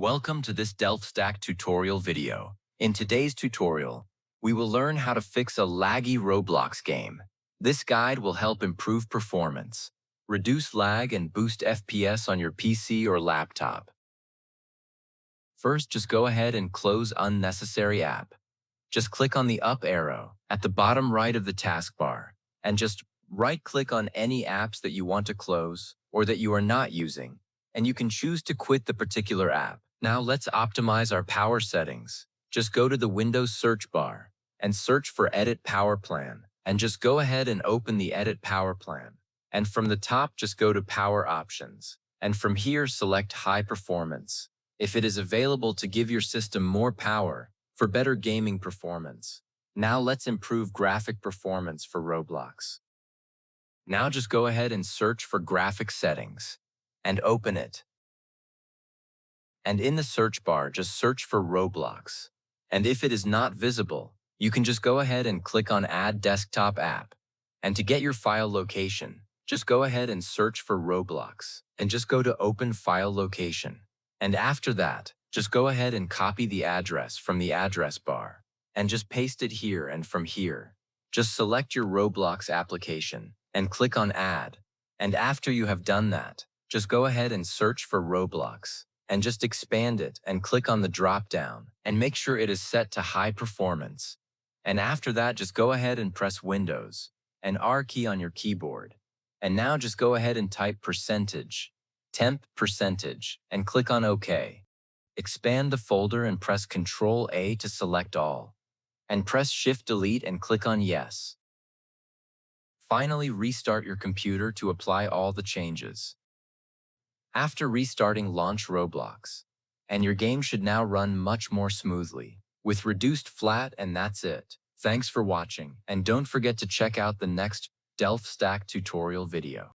Welcome to this DelftStack tutorial video. In today's tutorial, we will learn how to fix a laggy Roblox game. This guide will help improve performance, reduce lag, and boost FPS on your PC or laptop. First, just go ahead and close unnecessary app. Just click on the up arrow at the bottom right of the taskbar, and just right-click on any apps that you want to close or that you are not using, and you can choose to quit the particular app. Now let's optimize our power settings. Just go to the Windows search bar and search for Edit Power Plan, and just go ahead and open the Edit Power Plan. And from the top, just go to Power Options, and from here select High Performance, if it is available to give your system more power for better gaming performance. Now let's improve graphic performance for Roblox. Now just go ahead and search for Graphic Settings and open it. And in the search bar, just search for Roblox. And if it is not visible, you can just go ahead and click on Add Desktop App. And to get your file location, just go ahead and search for Roblox and just go to Open File Location. And after that, just go ahead and copy the address from the address bar and just paste it here, and from here, just select your Roblox application and click on Add. And after you have done that, just go ahead and search for Roblox and just expand it and click on the drop-down and make sure it is set to high performance. And after that, just go ahead and press Windows and R key on your keyboard. And now just go ahead and type %, temp %, and click on OK. Expand the folder and press Ctrl A to select all. And press Shift Delete and click on Yes. Finally, restart your computer to apply all the changes. After restarting, launch Roblox, and your game should now run much more smoothly, with reduced flat, and that's it. Thanks for watching, and don't forget to check out the next DelftStack tutorial video.